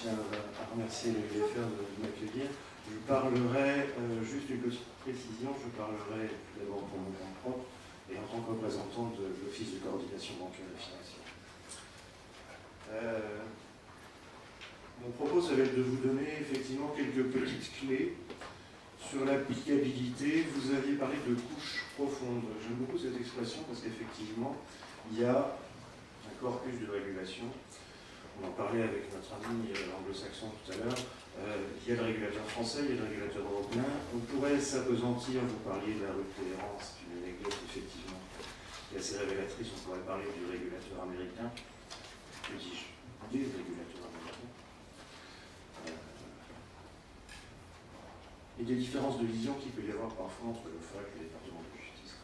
tiens à remercier les FR de m'accueillir. Je parlerai, juste une petite précision, je parlerai d'abord pour mon compte propre et en tant que représentant de l'Office de coordination bancaire et financière. Mon propos, ça va être de vous donner effectivement quelques petites clés sur l'applicabilité. Vous aviez parlé de couches profondes. J'aime beaucoup cette expression parce qu'effectivement, il y a un corpus de régulation. On en parlait avec notre ami anglo-saxon tout à l'heure. Il y a le régulateur français, il y a le régulateur européen. On pourrait s'apesantir, vous parliez de la rue de Tolérance, une anecdote effectivement qui est assez révélatrice. On pourrait parler du régulateur américain. Que dis-je? Des régulateurs américains. Et des différences de vision qu'il peut y avoir parfois entre le FAC et le département de justice.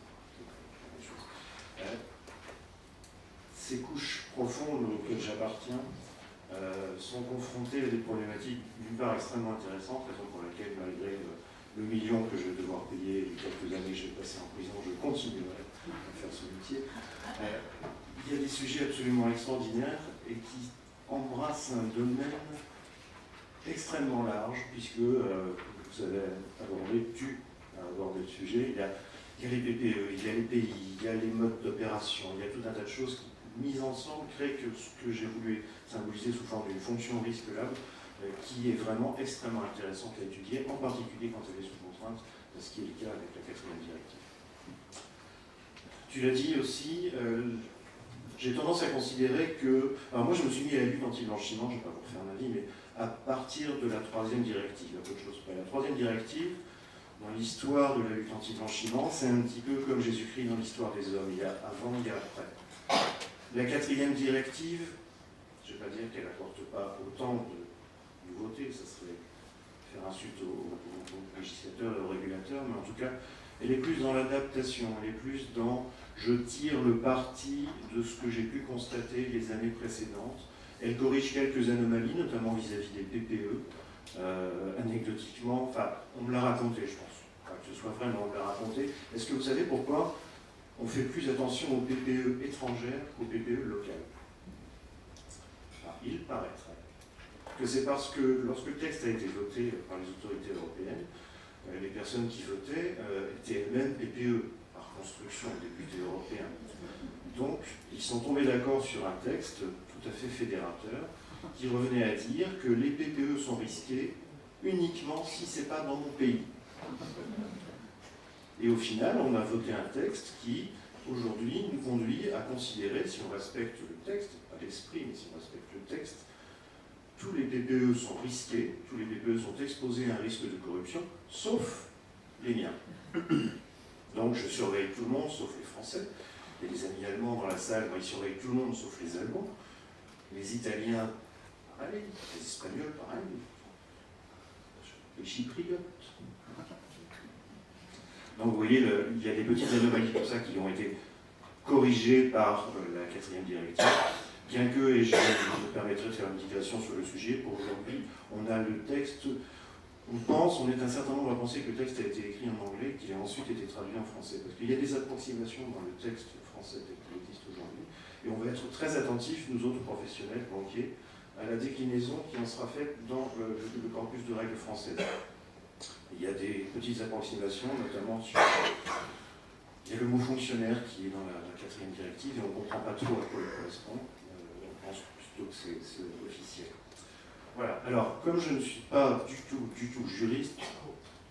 Ces couches profondes auxquelles j'appartiens sont confrontées à des problématiques d'une part extrêmement intéressantes, raison pour laquelle, malgré le million que je vais devoir payer et quelques années que je vais passer en prison, je continuerai à faire ce métier. Il y a des sujets absolument extraordinaires et qui embrassent un domaine extrêmement large, puisque vous avez abordé le sujet. Il y a les PPE, il y a les pays, il y a les modes d'opération, il y a tout un tas de choses qui, mises ensemble, créent que ce que j'ai voulu symboliser sous forme d'une fonction risque lab, qui est vraiment extrêmement intéressante à étudier, en particulier quand elle est sous contrainte, ce qui est le cas avec la 4e directive. Tu l'as dit aussi, j'ai tendance à considérer que... Alors moi je me suis mis à la lutte anti-blanchiment, je ne vais pas vous refaire un avis, mais à partir de la 3e directive, à peu de choses près. La 3e directive, dans l'histoire de la lutte anti-blanchiment, c'est un petit peu comme Jésus-Christ dans l'histoire des hommes, il y a avant, il y a après. La 4e directive, je ne vais pas dire qu'elle n'apporte pas autant de nouveautés, ça serait faire insulte aux législateurs et aux régulateurs, mais en tout cas, elle est plus dans l'adaptation, elle est plus dans je tire le parti de ce que j'ai pu constater les années précédentes. Elle corrige quelques anomalies, notamment vis-à-vis des PPE, anecdotiquement, enfin, on me l'a raconté, je pense, pas que ce soit vrai, mais on me l'a raconté. Est-ce que vous savez pourquoi on fait plus attention aux PPE étrangères qu'aux PPE locales? Enfin, il paraîtrait que c'est parce que lorsque le texte a été voté par les autorités européennes, les personnes qui votaient étaient elles-mêmes PPE, par construction, députés européens. Donc, ils sont tombés d'accord sur un texte tout à fait fédérateur qui revenait à dire que les PPE sont risqués uniquement si ce n'est pas dans mon pays. Et au final, on a voté un texte qui, aujourd'hui, nous conduit à considérer, si on respecte le texte, pas l'esprit, mais si on respecte le texte, tous les PPE sont risqués, tous les PPE sont exposés à un risque de corruption, sauf les miens. Donc je surveille tout le monde, sauf les Français. Il y a des amis allemands dans la salle, moi, ils surveillent tout le monde, sauf les Allemands. Les Italiens, pareil. Les Espagnols, pareil. Les Chypriotes. Donc vous voyez, il y a des petites anomalies comme ça qui ont été corrigées par la 4e directive, bien que, et je me permettrai de faire une digression sur le sujet, pour aujourd'hui, on a le texte, on est un certain nombre à penser que le texte a été écrit en anglais, qu'il a ensuite été traduit en français, parce qu'il y a des approximations dans le texte français tel qu'il existe aujourd'hui, et on va être très attentifs, nous autres professionnels, banquiers, à la déclinaison qui en sera faite dans le corpus de règles françaises. Il y a des petites approximations, notamment sur... Il y a le mot fonctionnaire qui est dans la 4e directive et on ne comprend pas trop à quoi il correspond. On pense plutôt que c'est officiel. Voilà. Alors, comme je ne suis pas du tout juriste,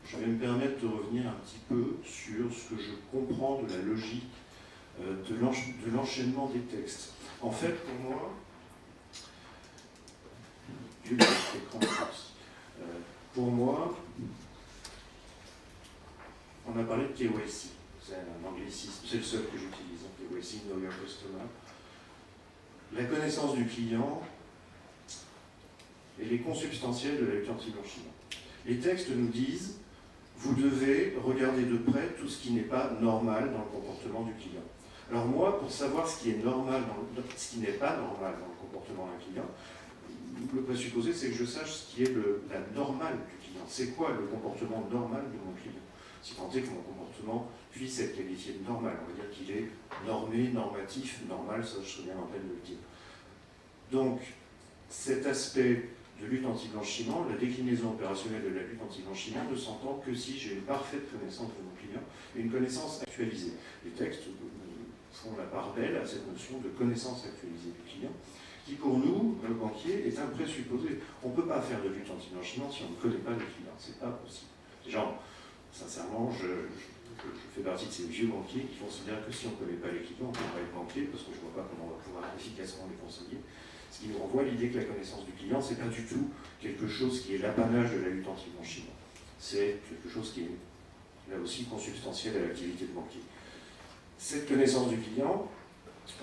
je vais me permettre de revenir un petit peu sur ce que je comprends de la logique de l'enchaînement des textes. En fait, pour moi, pour moi, on a parlé de KYC, c'est un anglicisme, c'est le seul que j'utilise, KYC, Know Your Customer. La connaissance du client, elle est consubstantielle de la lutte anti-blanchiment. Les textes nous disent, vous devez regarder de près tout ce qui n'est pas normal dans le comportement du client. Alors moi, pour savoir ce qui est normal, ce qui n'est pas normal dans le comportement d'un client, le présupposé, c'est que je sache ce qui est la normale du client. C'est quoi le comportement normal de mon client? Si tant est que mon comportement puisse être qualifié de normal, on va dire qu'il est normé, normatif, normal, ça je serais bien en peine de le dire. Donc, cet aspect de lutte anti-blanchiment, la déclinaison opérationnelle de la lutte anti-blanchiment ne s'entend que si j'ai une parfaite connaissance de mon client et une connaissance actualisée. Les textes font la part belle à cette notion de connaissance actualisée du client, qui pour nous, banquiers, est un présupposé. On ne peut pas faire de lutte anti-blanchiment si on ne connaît pas le client, c'est pas possible. Déjà, sincèrement, je fais partie de ces vieux banquiers qui considèrent que si on ne connaît pas les clients, on ne peut pas être banquier, parce que je ne vois pas comment on va pouvoir efficacement les conseiller. Ce qui nous renvoie à l'idée que la connaissance du client, ce n'est pas du tout quelque chose qui est l'apanage de la lutte anti-blanchiment. C'est quelque chose qui est, là aussi, consubstantiel à l'activité de banquier. Cette connaissance du client,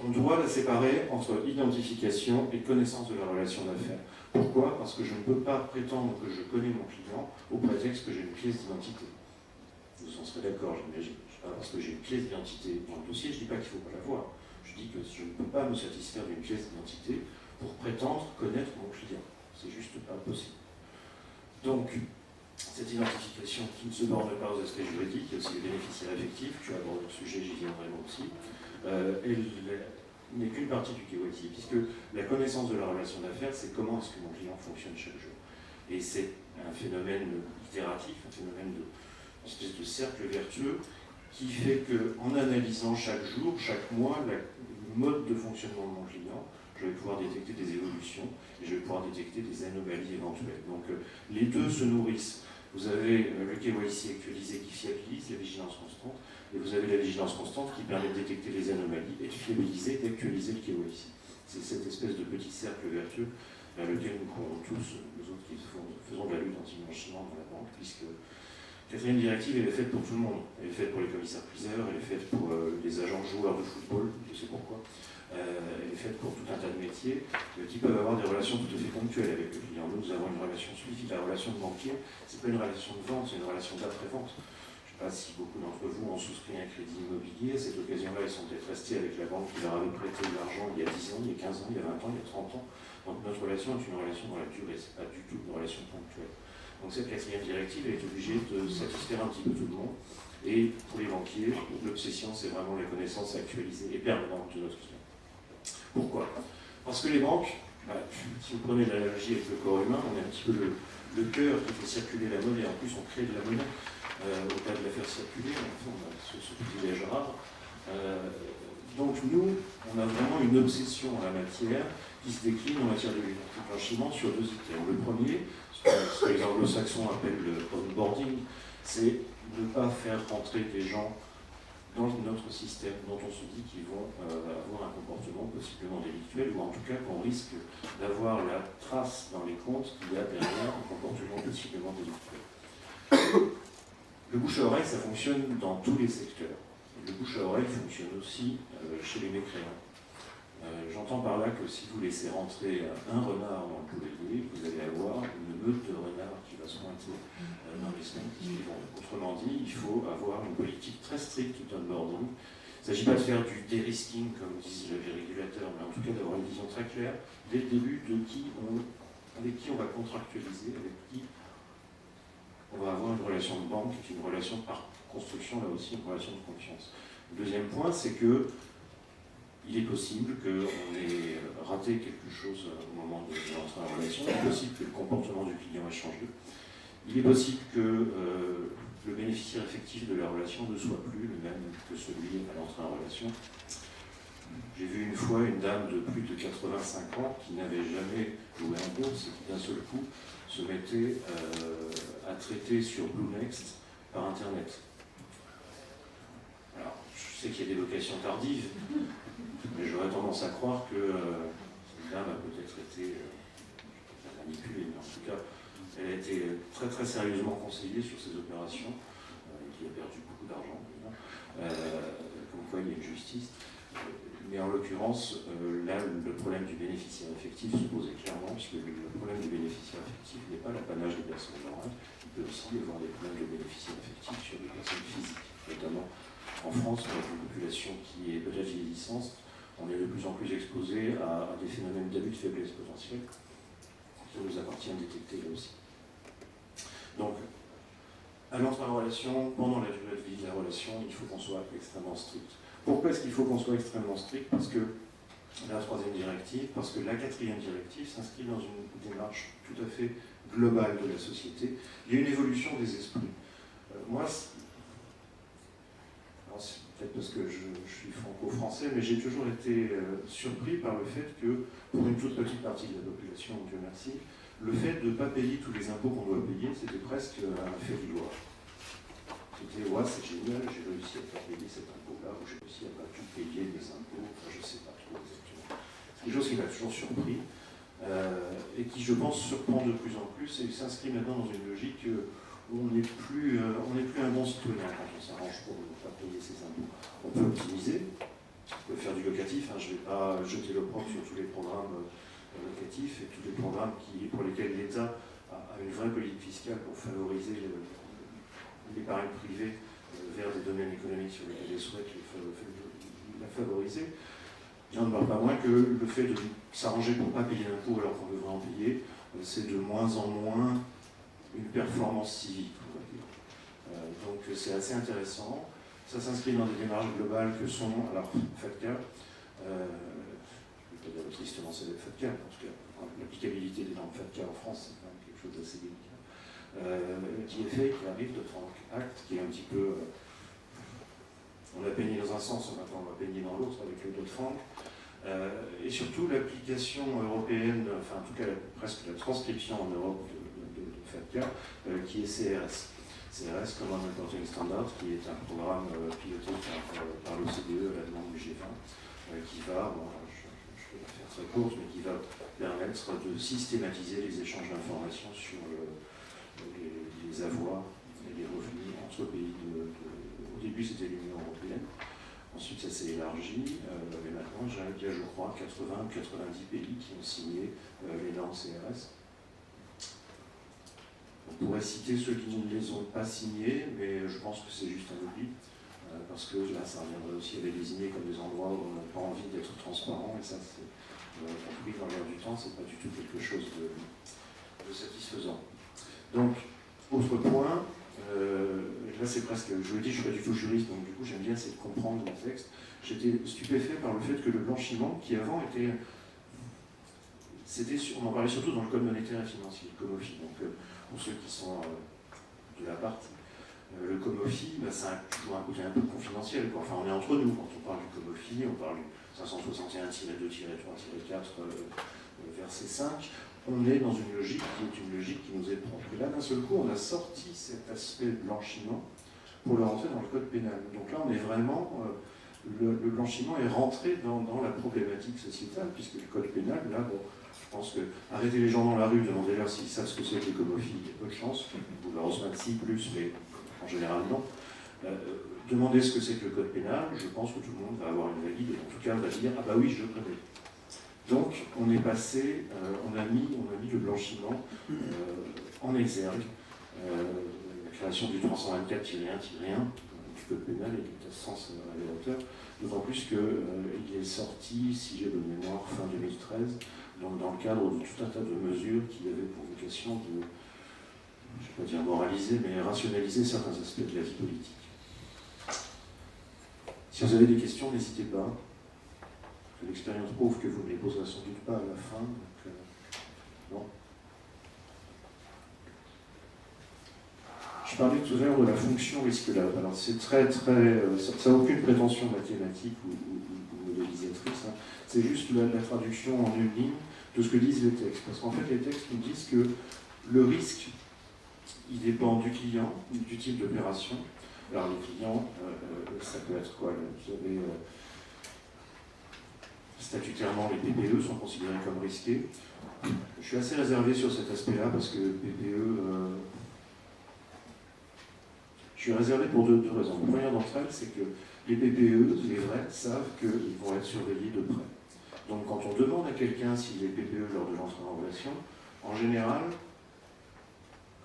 on doit la séparer entre identification et connaissance de la relation d'affaires. Pourquoi? Parce que je ne peux pas prétendre que je connais mon client au prétexte que j'ai une pièce d'identité. Vous en serez d'accord, j'imagine. Parce que j'ai une pièce d'identité dans le dossier, je ne dis pas qu'il ne faut pas l'avoir. Je dis que je ne peux pas me satisfaire d'une pièce d'identité pour prétendre connaître mon client. C'est juste pas possible. Donc, cette identification qui ne se borne pas aux aspects juridiques, il y a aussi les bénéficiaires effectifs, tu abordes le sujet, j'y viendrai moi aussi, elle n'est qu'une partie du KYC, puisque la connaissance de la relation d'affaires, c'est comment est-ce que mon client fonctionne chaque jour. Et c'est un phénomène itératif, un phénomène d'une espèce de cercle vertueux, qui fait qu'en analysant chaque jour, chaque mois, le mode de fonctionnement de mon client, je vais pouvoir détecter des évolutions et je vais pouvoir détecter des anomalies éventuelles. Donc les deux se nourrissent. Vous avez le KYC actualisé qui fiabilise la vigilance constante, et vous avez la vigilance constante qui permet de détecter les anomalies et de fiabiliser, d'actualiser le KYC. C'est cette espèce de petit cercle vertueux vers lequel nous courons tous, nous autres qui faisons de la lutte anti-blanchiment dans la banque, puisque la 4e directive, elle est faite pour tout le monde. Elle est faite pour les commissaires-priseurs, elle est faite pour les agents joueurs de football, je sais pourquoi. Elle est faite pour tout un tas de métiers qui peuvent avoir des relations tout à fait ponctuelles avec le client. Nous avons une relation suivie. La relation de banquier, ce n'est pas une relation de vente, c'est une relation d'après-vente. Je ne sais pas si beaucoup d'entre vous ont souscrit un crédit immobilier. À cette occasion-là, ils sont peut-être restés avec la banque qui leur avait prêté de l'argent il y a 10 ans, il y a 15 ans, il y a 20 ans, il y a 30 ans. Donc notre relation est une relation dans la durée, ce n'est pas du tout une relation ponctuelle. Donc cette 4e directive, elle est obligée de satisfaire un petit peu tout le monde. Et pour les banquiers, l'obsession, c'est vraiment la connaissance actualisée et permanente de notre client. Pourquoi? Parce que les banques, si vous prenez l'analogie avec le corps humain, on est un petit peu le cœur qui fait circuler la monnaie. En plus, on crée de la monnaie au-delà de la faire circuler. On a ce privilège rare. Donc nous, on a vraiment une obsession en la matière qui se décline en matière de lutte anti-blanchiment sur 2 items. Le premier, ce que les anglo-saxons appellent le onboarding, c'est ne pas faire rentrer des gens dans notre système dont on se dit qu'ils vont avoir un comportement possiblement délictuel, ou en tout cas qu'on risque d'avoir la trace dans les comptes qu'il y a derrière un comportement possiblement délictuel. Le bouche-à-oreille, ça fonctionne dans tous les secteurs. Le bouche-à-oreille fonctionne aussi chez les mécréants. J'entends par là que si vous laissez rentrer un renard dans le poulailler, vous allez avoir une meute de renards qui va se pointer dans les semaines qui suivront. Autrement dit, il faut avoir une politique très stricte d'onboarding. Il ne s'agit pas de faire du de-risking, comme disent les régulateurs, mais en tout cas d'avoir une vision très claire dès le début de avec qui on va contractualiser, avec qui on va avoir une relation de banque, qui est une relation par construction, là aussi, une relation de confiance. Le deuxième point, c'est que il est possible qu'on ait raté quelque chose au moment de l'entrée en relation. Il est possible que le comportement du client ait changé. Il est possible que le bénéficiaire effectif de la relation ne soit plus le même que celui à l'entrée en relation. J'ai vu une fois une dame de plus de 85 ans qui n'avait jamais joué en bourse et qui d'un seul coup se mettait à traiter sur Blue Next par Internet. Alors, je sais qu'il y a des locations tardives, mais j'aurais tendance à croire que cette dame a peut-être été manipulée, mais en tout cas, elle a été très très sérieusement conseillée sur ces opérations, qui a perdu beaucoup d'argent, comme quoi il y a une justice. Mais en l'occurrence, là, le problème du bénéficiaire effectif se posait clairement, puisque le problème du bénéficiaire effectif n'est pas l'apanage des personnes morales, il peut aussi y avoir des problèmes de bénéficiaire effectif sur des personnes physiques, notamment en France, avec une population qui est peut-être vieillissante. On est de plus en plus exposé à des phénomènes d'abus de faiblesse potentielle qui nous appartient de détecter là aussi. Donc, à l'entrée en relation, pendant la durée de vie de la relation, il faut qu'on soit extrêmement strict. Pourquoi est-ce qu'il faut qu'on soit extrêmement strict? Parce que la troisième directive, parce que la quatrième directive s'inscrit dans une démarche tout à fait globale de la société. Il y a une évolution des esprits. Moi, c'est peut-être parce que je suis franco-français, mais j'ai toujours été surpris par le fait que, pour une toute petite partie de la population, Dieu merci, le fait de ne pas payer tous les impôts qu'on doit payer, c'était presque un fait d'illoire. C'était, ouais, c'est génial, j'ai réussi à faire payer cet impôt-là, ou j'ai réussi à ne pas tout payer les impôts, enfin, je ne sais pas trop exactement. C'est quelque chose qui m'a toujours surpris, et qui, je pense, surprend de plus en plus, et s'inscrit maintenant dans une logique où on n'est plus un bon citoyen quand on s'arrange pour ne pas payer ses impôts. On peut optimiser, on peut faire du locatif, hein, je ne vais pas jeter l'opprobre sur tous les programmes locatifs et tous les programmes pour lesquels l'État a une vraie politique fiscale pour favoriser l'épargne privée vers des domaines économiques sur lesquels elle souhaite la favoriser. Il n'en demeure pas moins que le fait de s'arranger pour ne pas payer d'impôts alors qu'on devrait en payer, c'est de moins en moins une performance civique, on va dire. Donc c'est assez intéressant. Ça s'inscrit dans des démarches globales que sont, alors FATCA, je ne vais pas dire tristement célèbre FATCA, parce que l'applicabilité des normes FATCA en France, c'est quand même quelque chose d'assez délicat. DFA qui arrive, Dodd-Frank Act, qui est un petit peu... on a peigné dans un sens, maintenant on va peigner dans l'autre avec le Dodd-Frank. Et surtout l'application européenne, enfin en tout cas presque la transcription en Europe de FATCA, qui est CRS. CRS, Common Reporting Standard, qui est un programme piloté par l'OCDE à la demande du G20, qui va, bon, je vais la faire très courte, mais qui va permettre de systématiser les échanges d'informations sur les avoirs et les revenus entre pays au début c'était l'Union européenne, ensuite ça s'est élargi, mais maintenant il y a je crois 80 ou 90 pays qui ont signé les normes CRS. On pourrait citer ceux qui ne les ont pas signés, mais je pense que c'est juste un oubli, parce que là ça reviendrait aussi à les désigner comme des endroits où on n'a pas envie d'être transparent, et ça c'est compris dans l'air du temps, c'est pas du tout quelque chose de satisfaisant. Donc, autre point, là c'est presque, je vous le dis, je ne suis pas du tout juriste, donc du coup j'aime bien essayer de comprendre les textes. J'étais stupéfait par le fait que le blanchiment, qui avant était, on en parlait surtout dans le code monétaire et financier, le COMOFI, donc pour ceux qui sont de la partie, le COMOFI, bah, ça a toujours un côté un peu confidentiel, quoi. Enfin on est entre nous, quand on parle du COMOFI, on parle du 561-2-3-4, verset 5, on est dans une logique qui est une logique qui nous est propre. Et là, d'un seul coup, on a sorti cet aspect blanchiment pour le rentrer dans le code pénal. Donc là, on est vraiment... le blanchiment est rentré dans la problématique sociétale, puisque le code pénal, là, bon, je pense que arrêter les gens dans la rue, demandez-leur s'ils savent ce que c'est que les COMOFI, il y a peu de chance, vous leur reçoivez si plus, mais en général non. Demandez ce que c'est que le code pénal, je pense que tout le monde va avoir une valide, et en tout cas va dire « Ah bah oui, je le connais ». Donc, on est passé, on a mis le blanchiment en exergue. La création du 324-1-1 du code pénal est à ce sens à la hauteur, d'autant plus qu'il est sorti, si j'ai bonne mémoire, fin 2013, donc dans le cadre de tout un tas de mesures qui avaient pour vocation de, je ne vais pas dire moraliser, mais rationaliser certains aspects de la vie politique. Si vous avez des questions, n'hésitez pas. L'expérience prouve que vous ne les poserez sans doute pas à la fin. Donc, non. Je parlais tout à l'heure de la fonction risque-lab. Alors c'est très, ça n'a aucune prétention mathématique ou modélisatrice. Hein. C'est juste la traduction en une ligne de ce que disent les textes. Parce qu'en fait, les textes nous disent que le risque, il dépend du client, du type d'opération. Alors les clients, ça peut être quoi? Vous avez... statutairement, les PPE sont considérés comme risqués. Je suis assez réservé sur cet aspect-là parce que PPE... je suis réservé pour deux raisons. La première d'entre elles, c'est que les PPE, les vrais, savent qu'ils vont être surveillés de près. Donc quand on demande à quelqu'un s'il est PPE lors de l'entrée en relation, en général,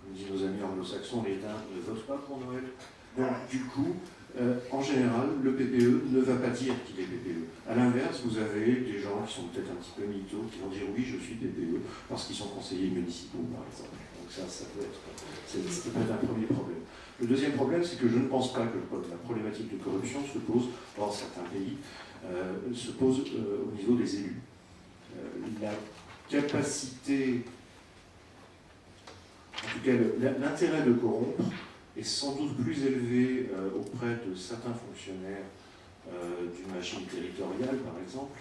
comme disent nos amis anglo-saxons, les dindes ne votent pas pour Noël. Donc du coup, en général, le PPE ne va pas dire qu'il est PPE. A l'inverse, vous avez des gens qui sont peut-être un petit peu mythos, qui vont dire oui, je suis PPE, parce qu'ils sont conseillers municipaux, par exemple. Donc ça peut être un premier problème. Le deuxième problème, c'est que je ne pense pas que la problématique de corruption se pose, dans certains pays, se pose au niveau des élus. La capacité, en tout cas l'intérêt de corrompre est sans doute plus élevé auprès de certains fonctionnaires d'une machine territoriale, par exemple,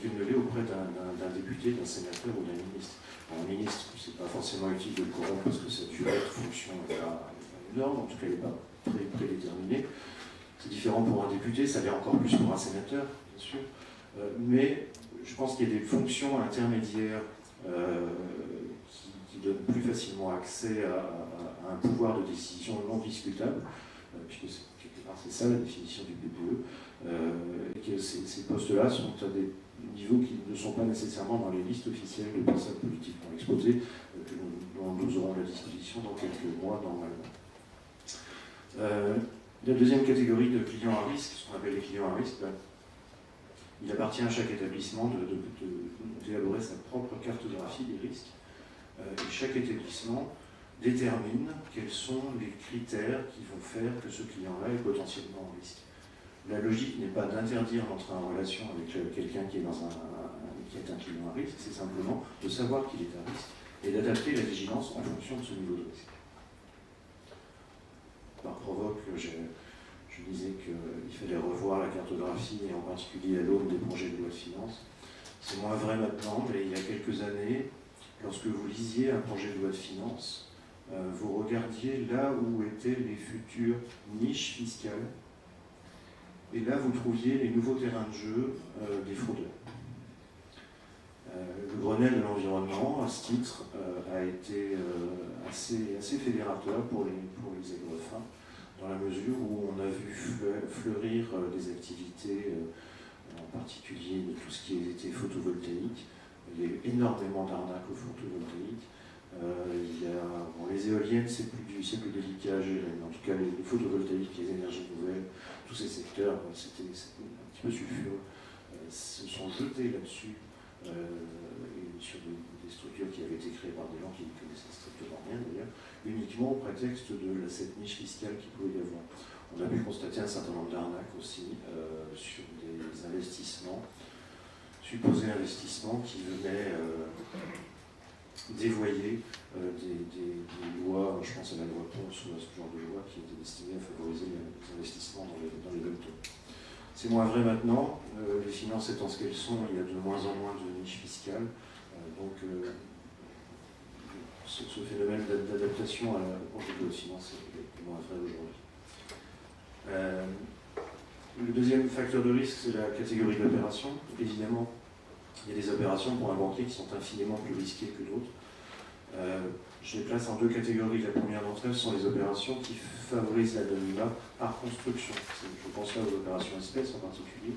qu'il ne l'est auprès d'un député, d'un sénateur ou d'un ministre. Un ministre, c'est pas forcément utile de le corrompre parce que sa durée de fonction est pas énorme, en tout cas elle n'est pas prédéterminée. C'est différent pour un député, ça l'est encore plus pour un sénateur, bien sûr. Mais je pense qu'il y a des fonctions intermédiaires qui donnent plus facilement accès à un pouvoir de décision non discutable, puisque quelque part c'est ça la définition du PPE, et que ces postes-là sont à des niveaux qui ne sont pas nécessairement dans les listes officielles de personnes politiquement exposées, dont nous aurons la disposition dans quelques mois normalement. La deuxième catégorie de clients à risque, ce qu'on appelle les clients à risque, il appartient à chaque établissement d'élaborer sa propre cartographie des risques. Et chaque établissement détermine quels sont les critères qui vont faire que ce client-là est potentiellement en risque. La logique n'est pas d'interdire d'entrer en relation avec quelqu'un qui est un client à risque, c'est simplement de savoir qu'il est à risque et d'adapter la vigilance en fonction de ce niveau de risque. Par provoque, je disais qu'il fallait revoir la cartographie, et en particulier à l'aune des projets de loi de finances. C'est moins vrai maintenant, mais il y a quelques années, lorsque vous lisiez un projet de loi de finances, vous regardiez là où étaient les futures niches fiscales, et là vous trouviez les nouveaux terrains de jeu des fraudeurs. Le Grenelle de l'environnement, à ce titre, a été assez fédérateur pour les agrefins, dans la mesure où on a vu fleurir des activités, en particulier de tout ce qui était photovoltaïque. Il y a eu énormément d'arnaques au photovoltaïque. Les éoliennes, c'est plus délicat à gérer, mais en tout cas les photovoltaïques, les énergies nouvelles, tous ces secteurs, c'était un petit peu sulfureux, se sont jetés là-dessus, et sur des structures qui avaient été créées par des gens qui ne connaissaient strictement rien d'ailleurs, uniquement au prétexte de cette niche fiscale qu'il pouvait y avoir. On a pu constater un certain nombre d'arnaques aussi sur des investissements, supposés investissements qui venaient dévoyer des lois, je pense à la loi Ponce ou à ce genre de loi qui était destinée à favoriser les investissements dans les lottos. C'est moins vrai maintenant, les finances étant ce qu'elles sont, il y a de moins en moins de niches fiscales, donc ce phénomène d'adaptation à la projet de loi de finances est moins vrai aujourd'hui. Le deuxième facteur de risque, c'est la catégorie d'opérations. Évidemment, il y a des opérations pour un banquier qui sont infiniment plus risquées que d'autres. Je les place en deux catégories. La première d'entre elles sont les opérations qui favorisent l'anonymat par construction. Je pense là aux opérations espèces en particulier.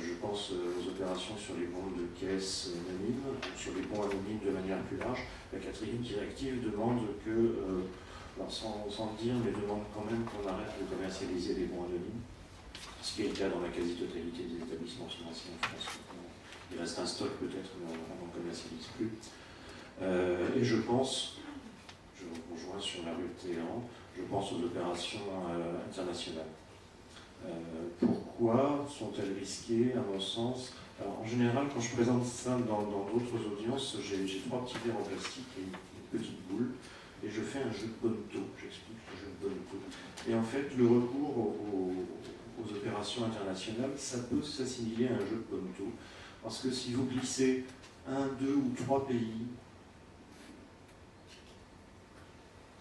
Je pense aux opérations sur les bons de caisse anonymes, sur les bons anonymes de manière plus large. La quatrième directive demande que, alors sans le dire, mais demande quand même qu'on arrête de commercialiser les bons anonymes, ce qui est le cas dans la quasi-totalité des établissements financiers en France. Il reste un stock peut-être, mais on n'en commercialise plus. Et je pense, je rejoins sur la rue de Téhéran, je pense aux opérations internationales. Pourquoi sont-elles risquées, à mon sens? Alors, en général, quand je présente ça dans d'autres audiences, j'ai trois petits verres en plastique et une petite boule, et je fais un jeu de bonneteau. J'explique le jeu de bonneteau. Et en fait, le recours aux opérations internationales, ça peut s'assimiler à un jeu de bonneteau, parce que si vous glissez 1, 2 ou 3 pays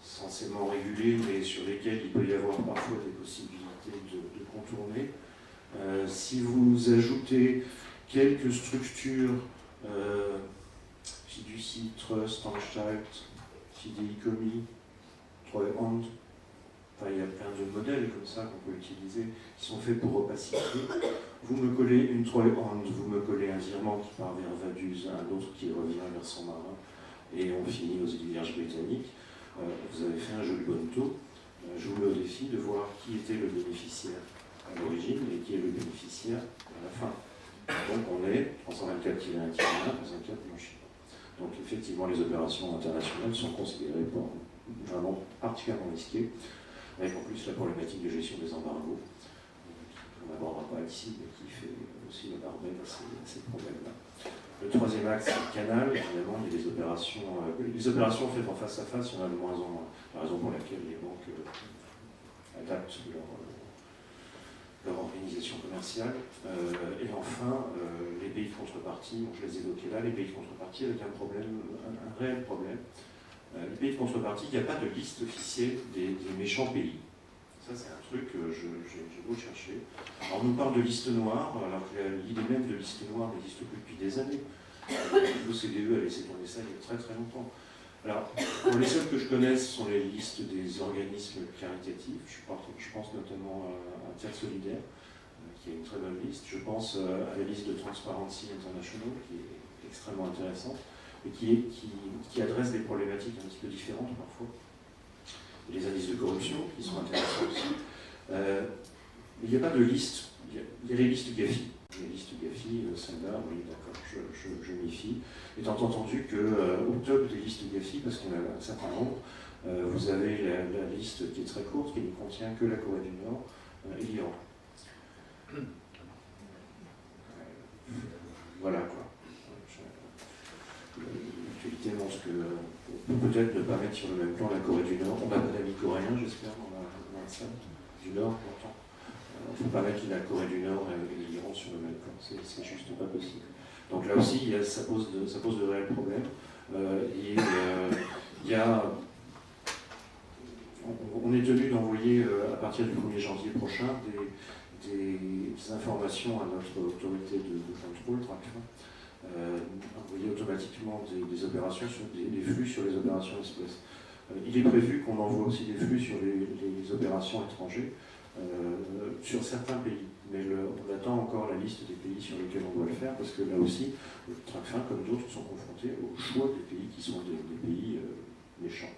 censément régulés, mais sur lesquels il peut y avoir parfois des possibilités de contourner, si vous ajoutez quelques structures, fiducie, trust, Anstalt, fideikommis, treuhand, enfin il y a plein de modèles comme ça qu'on peut utiliser, qui sont faits pour opacifier. Vous me collez une treuhand, vous me collez un virement qui part vers Vaduz, un autre qui revient vers son marin, et on finit aux îles Vierges britanniques. Vous avez fait un jeu de bonneteau. Je vous mets au défi de voir qui était le bénéficiaire à l'origine et qui est le bénéficiaire à la fin. Donc on est 324-1-1, 324 blanchiment. Donc effectivement, effectivement, les opérations internationales sont considérées comme vraiment particulièrement risquées, avec en plus la problématique de gestion des embargos, qu'on n'abordera pas ici, mais qui fait aussi le barbel à ces problèmes-là. Le troisième axe, c'est le canal. Évidemment, il y a des opérations faites en face à face, il y en a de moins en moins. La raison pour laquelle les banques adaptent leur organisation commerciale. Et enfin, les pays de contrepartie, je les évoquais là, les pays de contrepartie avec un réel problème. Les pays de contrepartie, il n'y a pas de liste officielle des méchants pays. Ça, c'est un truc que j'ai beau chercher. Alors, on nous parle de liste noire, alors que l'idée même de liste noire n'existe plus depuis des années. L'OCDE a laissé tomber ça il y a très très longtemps. Alors, pour les seuls que je connaisse, ce sont les listes des organismes caritatifs. Je pense notamment à Terre Solidaire, qui est une très bonne liste. Je pense à la liste de Transparency International, qui est extrêmement intéressante, et qui adresse des problématiques un petit peu différentes parfois. Les indices de corruption qui sont intéressants aussi. Il n'y a pas de liste, il y a les listes GAFI. Les listes GAFI, celle-là, oui, d'accord, je m'y fie. Étant entendu qu'au top des listes GAFI, parce qu'il y en a un certain nombre, vous avez la liste qui est très courte, qui ne contient que la Corée du Nord et l'Iran. Voilà quoi. L'actualité montre que peut-être ne pas mettre sur le même plan la Corée du Nord. On n'a pas d'amis coréens, j'espère, dans la salle. Du Nord, pourtant. Il ne faut pas mettre la Corée du Nord et l'Iran sur le même plan. C'est juste pas possible. Donc là aussi, ça pose de réels problèmes. On est tenu d'envoyer, à partir du 1er janvier prochain, des informations à notre autorité de contrôle, TRACFIN, envoyer automatiquement des opérations des flux sur les opérations espèces. Il est prévu qu'on envoie aussi des flux sur les opérations étrangères sur certains pays, mais on attend encore la liste des pays sur lesquels on doit le faire, parce que là aussi, le TRACFIN, comme d'autres, sont confrontés au choix des pays qui sont des pays méchants.